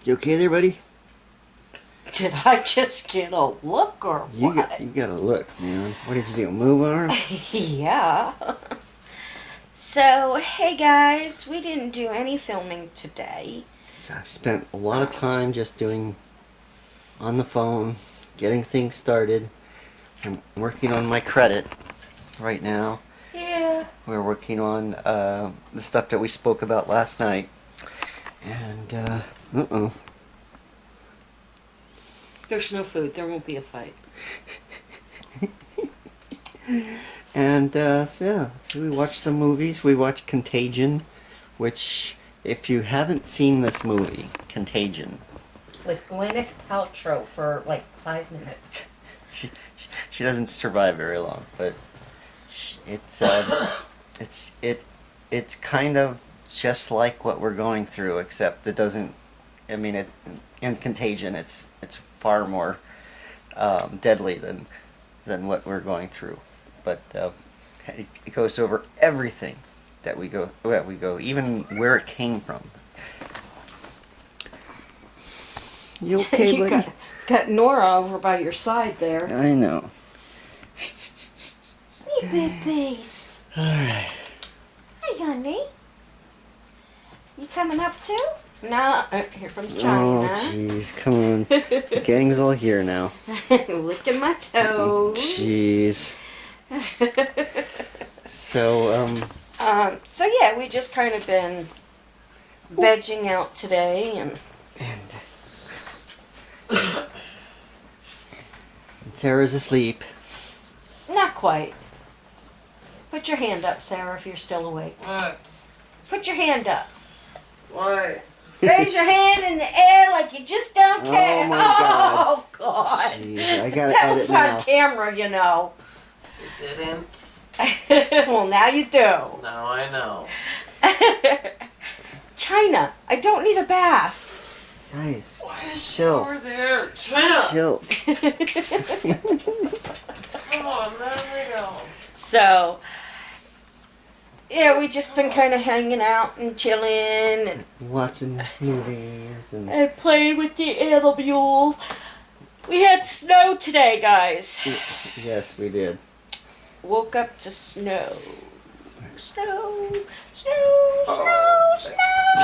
You okay there, buddy? Did I just get a look or what? You got a look, man. What did you do? Move on her? Yeah. So, hey guys, we didn't do any filming today. So I spent a lot of time just doing on the phone, getting things started. I'm working on my credit right now. Yeah. We're working on the stuff that we spoke about last night. And, There's no food. There won't be a fight. And, so yeah, so we watched some movies. We watched Contagion, which, if you haven't seen this movie, Contagion. With Gwyneth Paltrow for like 5 minutes. She doesn't survive very long, but it's kind of just like what we're going through, except it doesn't. I mean, in Contagion, it's far more deadly than what we're going through, but it goes over everything that we go, even where it came from. You okay, You buddy? got Nora over by your side there. I know. Hey, babies. All right. Hey, honey. You coming up too? No, here comes China. Oh, jeez, come on. The gang's all here now. Licking my toes. Jeez. So, So yeah, we just kind of been vegging out today, and Sarah's asleep. not quite. Put your hand up, Sarah, if you're still awake. What? Put your hand up. What? Raise your hand in the air like you just don't care. Oh, my God. Oh, God. Jeez, I gotta That edit was now. on camera, you know. You didn't? Well, now you do. Now I know. China, I don't need a bath. Guys, Why is she chill. over there? China! Chill. Come on, let me go. So, yeah, we just been kind of hanging out and chilling and Watching movies and playing with the animals. We had snow today, guys. yes, we did. Woke up to snow. Snow, snow, snow, snow,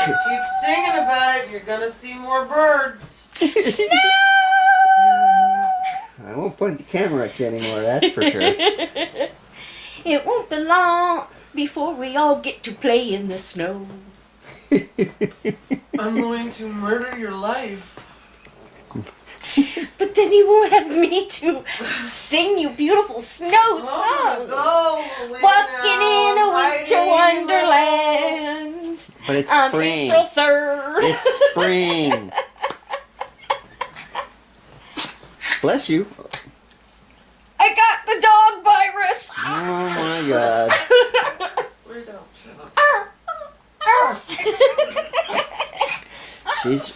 Keep singing about it, you're gonna see more birds. snow. I won't point the camera at you anymore, that's for sure. It won't be long before we all get to play in the snow. I'm going to murder your life. But then you won't have me to sing you beautiful snow songs. Walking in a winter wonderland. But it's On spring. April 3rd. It's spring. Bless you. I got the dog virus. Oh my God. We don't shut up.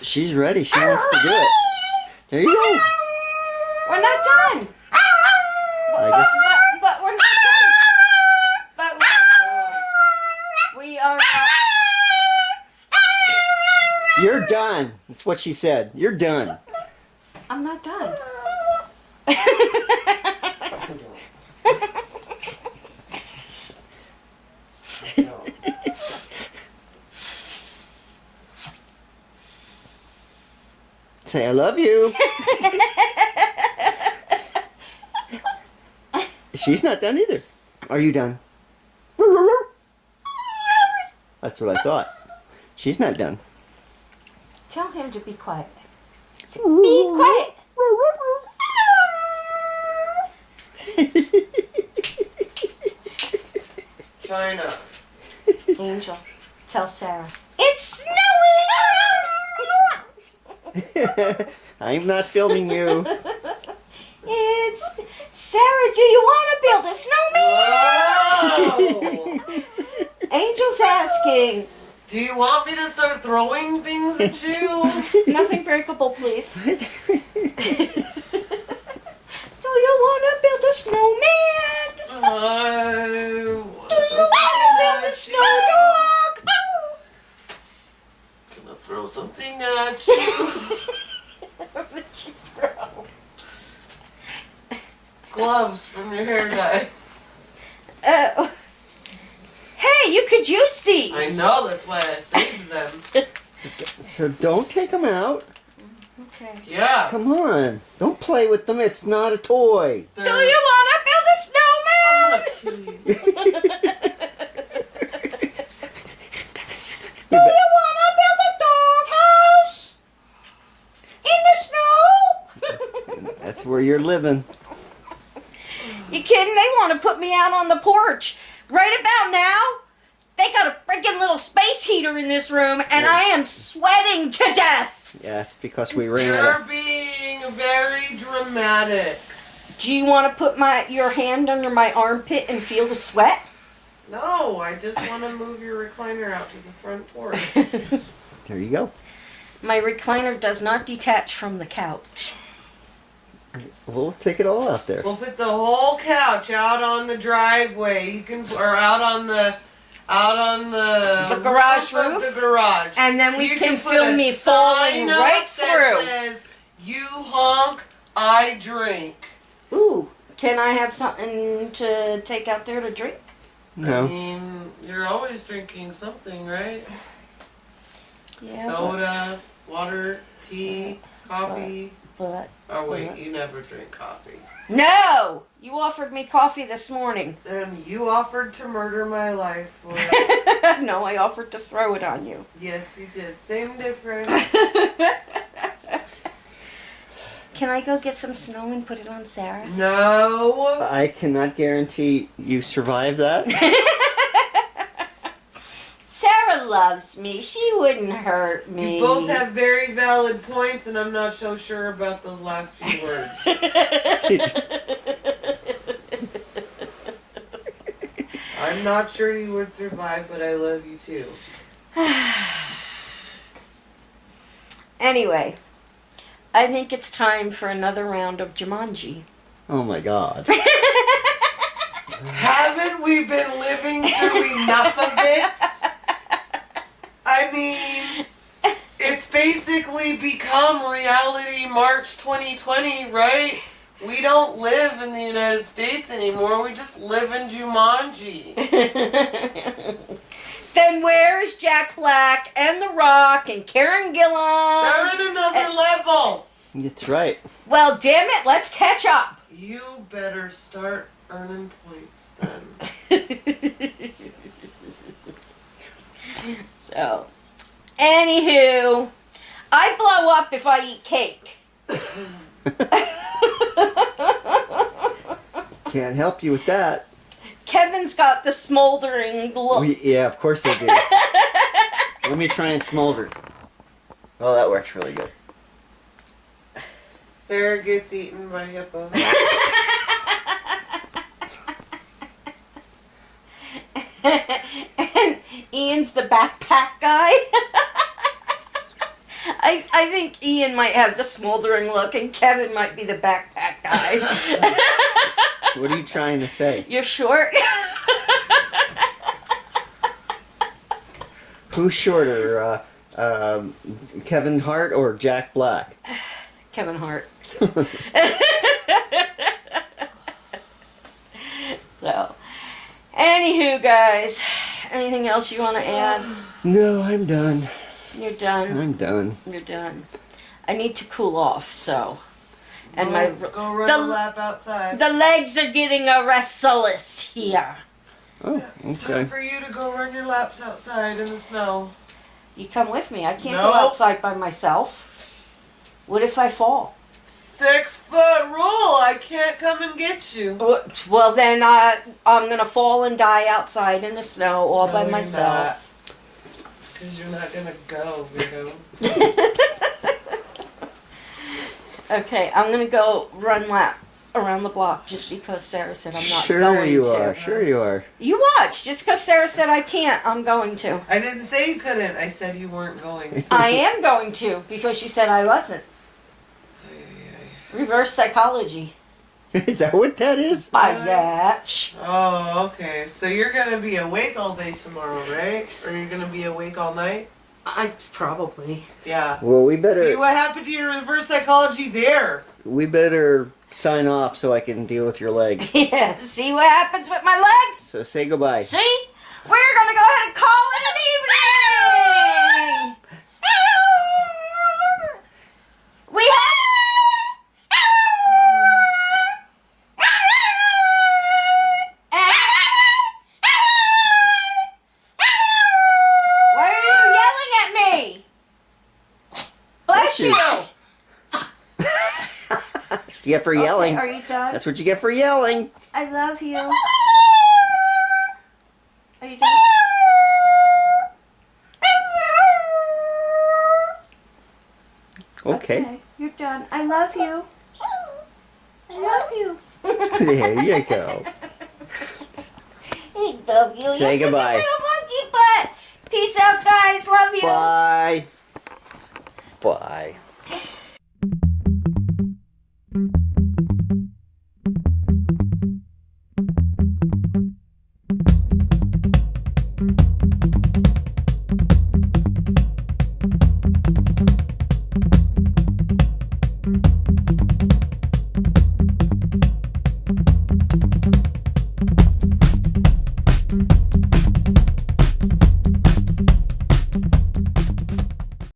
She's ready. She wants to do it. There you go. We're not done. I guess But we're not done. But we are not. you're done. That's what she said. You're done. I'm not done. Say I love you. She's not done either. Are you done? That's what I thought. She's not done. Tell him to be quiet. Be quiet. China. Angel, tell Sarah. It's snowing! I'm not filming you. It's... Sarah, do you want to build a snowman? Whoa! Angel's asking. Do you want me to start throwing things at you? Nothing breakable, please. Do you want to build a snowman? Do you want to build a snow dog? Gonna throw something at you. What would you throw? Gloves from your hair dye. Oh. Hey, you could use these. I know, that's why I saved them. So don't take them out. Okay. Yeah. Come on. Don't play with them. It's not a toy. Do you want to build a snowman? You Do you want to build a doghouse in the snow? That's where you're living. You kidding? They want to put me out on the porch. Right about now, they got a freaking little space heater in this room, and I am sweating to death. Yeah, it's because we ran You're out of... being very dramatic. Do you want to put your hand under my armpit and feel the sweat? No, I just want to move your recliner out to the front porch. There you go. My recliner does not detach from the couch. We'll take it all out there. We'll put the whole couch out on the driveway. You can, or out on the garage of roof? the garage. And then we You can put film a me falling sign up right that through. Says, "You honk, I drink." Ooh, can I have something to take out there to drink? I No. mean, you're always drinking something, right? Yeah. Soda, water, tea, coffee. But Oh wait, you never drink coffee. no, you offered me coffee this morning. And you offered to murder my life for No, I offered to throw it on you. Yes, you did. Same difference. Can I go get some snow and put it on Sarah? No. I cannot guarantee you survive that. Sarah loves me. She wouldn't hurt me. You both have very valid points, and I'm not so sure about those last few words. I'm not sure you would survive, but I love you too. Anyway, I think it's time for another round of Jumanji. Oh my God. Haven't we been living through enough of it? I mean, it's basically become reality March 2020, right? We don't live in the United States anymore. We just live in Jumanji. Then where's Jack Black and The Rock and Karen Gillan? They're in another level. That's right. Well, damn it, let's catch up. You better start earning points then. So, anywho, I blow up if I eat cake. Can't help you with that. Kevin's got the smoldering look. Yeah, of course I do. Let me try and smolder. Oh, that works really good. Sarah gets eaten by hippo. And Ian's the backpack guy. I think Ian might have the smoldering look and Kevin might be the backpack guy. What are you trying to say? You're short? Who's shorter, Kevin Hart or Jack Black? Kevin Hart. So, anywho, guys, anything else you want to add? No, I'm done. You're done. I'm done. You're done. I need to cool off, so. And Go run a lap outside. the legs are getting restless here. Oh, It's time okay. for you to go run your laps outside in the snow. You come with me. I can't No. go outside by myself. What if I fall? 6 foot rule. I can't come and get you. Well, then I'm going to fall and die outside in the snow all by you're myself. Because you're not going to go, Vito. Okay, I'm going to go run lap around the block just because Sarah said I'm not Sure going you to. are. Sure you are. You watch. Just because Sarah said I can't, I'm going to. I didn't say you couldn't. I said you weren't going. I am going to because you said I wasn't. Reverse psychology. Is that what that is? Biatch. Oh, okay. So you're going to be awake all day tomorrow, right? Or you're going to be awake all night? I probably. Yeah. Well, we See better what happened to your reverse psychology there. sign off so I can deal with your leg. Yeah, see what happens with my leg? So say goodbye. See? We're gonna go ahead and call it an evening! We have... Why are you yelling at me? Bless you! That's what you get for yelling. Okay, are you done? That's what you get for yelling. I love you. Are you done? Okay. You're done. I love you. I love you. There you go. I love you. Say You're goodbye. such a little monkey butt. Peace out, guys. Love you. Bye. Bye.